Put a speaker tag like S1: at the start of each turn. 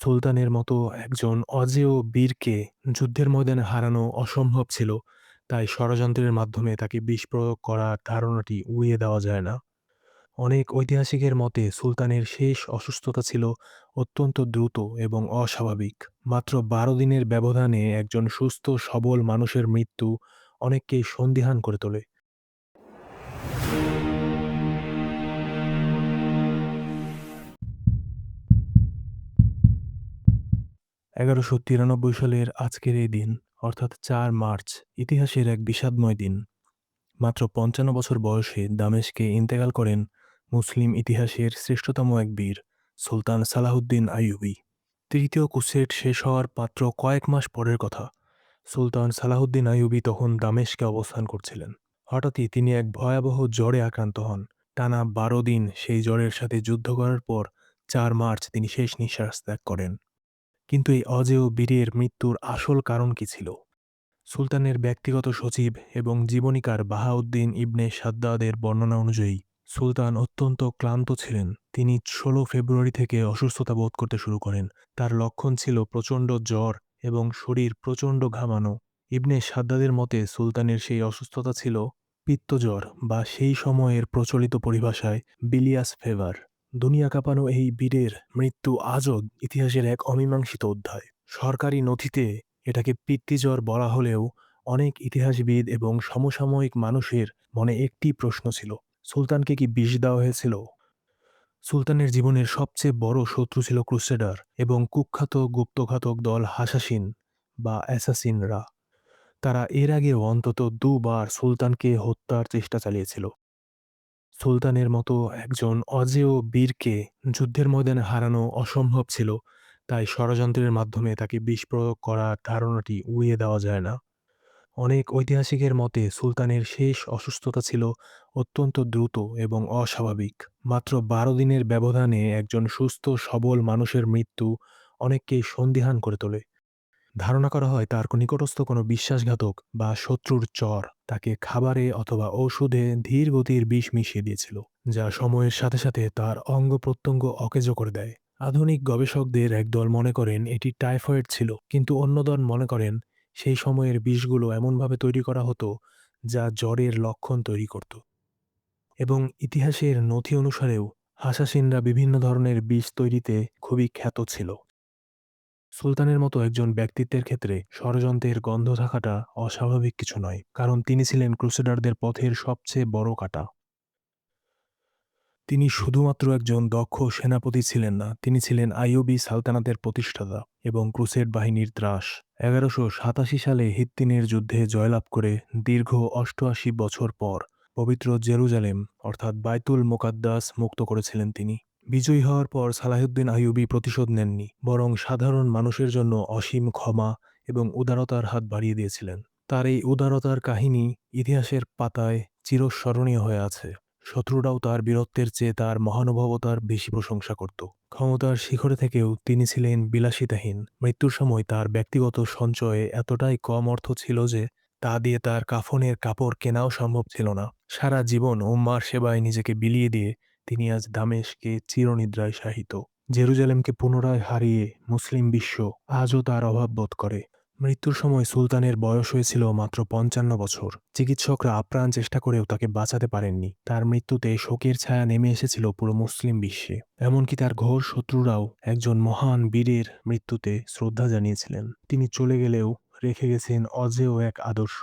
S1: সুলতানের মতো একজন অজেয় বীরকে যুদ্ধের ময়দানে হারানো অসম্ভব ছিল, তাই ষড়যন্ত্রের মাধ্যমে তাকে বিষ প্রয়োগ করার ধারণাটি উড়িয়ে দেওয়া যায় না। অনেক ঐতিহাসিকের মতে সুলতানের শেষ অসুস্থতা ছিল অত্যন্ত দ্রুত এবং অস্বাভাবিক। মাত্র ১২ দিনের ব্যবধানে একজন সুস্থ সবল মানুষের মৃত্যু অনেককেই সন্দিহান করে তোলে। ১১৯৩ সালের আজকের এই দিন, অর্থাৎ ৪ মার্চ, ইতিহাসের এক বিষাদময় দিন। মাত্র ৫৫ বছর বয়সে দামেস্কে ইন্তেকাল করেন মুসলিম ইতিহাসের শ্রেষ্ঠতম এক বীর, সুলতান সালাহুদ্দিন আইয়ুবী। তৃতীয় ক্রুসেড শেষ হওয়ার মাত্র কয়েক মাস পরের কথা। সুলতান সালাহুদ্দিন আইয়ুবী তখন দামেস্কে অবস্থান করছিলেন। হঠাৎই তিনি এক ভয়াবহ জ্বরে আক্রান্ত হন। টানা ১২ দিন সেই জ্বরের সাথে যুদ্ধ করার পর ৪ মার্চ তিনি শেষ নিঃশ্বাস ত্যাগ করেন। কিন্তু এই অজেয় বীরের মৃত্যুর আসল কারণ কি ছিল? সুলতানের ব্যক্তিগত সচিব এবং জীবনীকার বাহাউদ্দিন ইবনে সাদ্দাদের বর্ণনা অনুযায়ী, সুলতান অত্যন্ত ক্লান্ত ছিলেন। তিনি ১৬ ফেব্রুয়ারি থেকে অসুস্থতা বোধ করতে শুরু করেন। তার লক্ষণ ছিল প্রচণ্ড জ্বর এবং শরীর প্রচণ্ড ঘামানো। ইবনে সাদ্দাদের মতে সুলতানের সেই অসুস্থতা ছিল পিত্তজ্বর, বা সেই সময়ের প্রচলিত পরিভাষায় বিলিয়াস ফেভার। দুনিয়া কাঁপানো এই বীরের মৃত্যু আজও ইতিহাসের এক অমীমাংসিত অধ্যায়। সরকারি নথিতে এটাকে পিত্তিজ্বর বলা হলেও অনেক ইতিহাসবিদ এবং সমসাময়িক মানুষের মনে একটি প্রশ্ন ছিল: সুলতানকে কি বিষ দেওয়া হয়েছিল? সুলতানের জীবনের সবচেয়ে বড় শত্রু ছিল ক্রুসেডার এবং কুখ্যাত গুপ্তঘাতক দল হাসাসিন বা অ্যাসাসিনরা। তারা এর আগেও অন্তত দুবার সুলতানকে হত্যার চেষ্টা চালিয়েছিল। সুলতানের মতো একজন অজেয় বীরকে যুদ্ধের ময়দানে হারানো অসম্ভব ছিল, তাই ষড়যন্ত্রের মাধ্যমে তাকে বিষ প্রয়োগ করার ধারণাটি উড়িয়ে দেওয়া যায় না। অনেক ঐতিহাসিকের মতে সুলতানের শেষ অসুস্থতা ছিল অত্যন্ত দ্রুত এবং অস্বাভাবিক। মাত্র ১২ দিনের ব্যবধানে একজন সুস্থ সবল মানুষের মৃত্যু অনেককেই সন্দিহান করে তোলে। ধারণা করা হয় তার নিকটস্থ কোনো বিশ্বাসঘাতক বা শত্রুর চর তাকে খাবারে অথবা ঔষধে ধীর গতির বিষ মিশিয়ে দিয়েছিল, যা সময়ের সাথে সাথে তার অঙ্গ প্রত্যঙ্গ অকেজো করে দেয়। আধুনিক গবেষকদের একদল মনে করেন এটি টাইফয়েড ছিল, কিন্তু অন্য দল মনে করেন সেই সময়ের বিষগুলো এমনভাবে তৈরি করা হতো যা জ্বরের লক্ষণ তৈরি করত। এবং ইতিহাসের নথি অনুসারেও হাসাসিনরা বিভিন্ন ধরনের বিষ তৈরিতে খুবই খ্যাত ছিল। সুলতানের মতো একজন ব্যক্তিত্বের ক্ষেত্রে ষড়যন্ত্রের গন্ধ থাকাটা অস্বাভাবিক কিছু নয়, কারণ তিনি ছিলেন ক্রুসেডারদের পথের সবচেয়ে বড় কাঁটা। তিনি শুধুমাত্র একজন দক্ষ সেনাপতি ছিলেন না, তিনি ছিলেন আইয়ুবী সালতানাতের প্রতিষ্ঠাতা এবং ক্রুসেড বাহিনীর ত্রাস। ১১৮৭ সালে হিত্তিনের যুদ্ধে জয়লাভ করে দীর্ঘ ৮৮ বছর পর পবিত্র জেরুজালেম, অর্থাৎ বাইতুল মুকাদ্দাস, মুক্ত করেছিলেন তিনি। বিজয়ী হওয়ার পর সালাহুদ্দিন আইয়ুবী প্রতিশোধ নেননি, বরং সাধারণ মানুষের জন্য অসীম ক্ষমা এবং উদারতার হাত বাড়িয়ে দিয়েছিলেন। তার এই উদারতার কাহিনী ইতিহাসের পাতায় চিরস্মরণীয় হয়ে আছে। শত্রুরাও তার বীরত্বের চেয়ে তার মহানুভবতার বেশি প্রশংসা করত। ক্ষমতার শিখরে থেকেও তিনি ছিলেন বিলাসিতাহীন। মৃত্যুর সময় তার ব্যক্তিগত সঞ্চয়ে এতটাই কম অর্থ ছিল যে তা দিয়ে তার কাফনের কাপড় কেনাও সম্ভব ছিল না। সারা জীবন উম্মার সেবায় নিজেকে বিলিয়ে দিয়ে তিনি আজ দামেশকে চিরনিদ্রায় শায়িত। জেরুজালেমকে পুনরায় হারিয়ে মুসলিম বিশ্ব আজও তার অভাব বোধ করে। মৃত্যুর সময় সুলতানের বয়স হয়েছিল মাত্র ৫৫ বছর। চিকিৎসকরা আপ্রাণ চেষ্টা করেও তাকে বাঁচাতে পারেননি। তার মৃত্যুতে শোকের ছায়া নেমে এসেছিল পুরো মুসলিম বিশ্বে। এমনকি তার ঘোর শত্রুরাও একজন মহান বীরের মৃত্যুতে শ্রদ্ধা জানিয়েছিলেন। তিনি চলে গেলেও রেখে গেছেন অজেয় এক আদর্শ।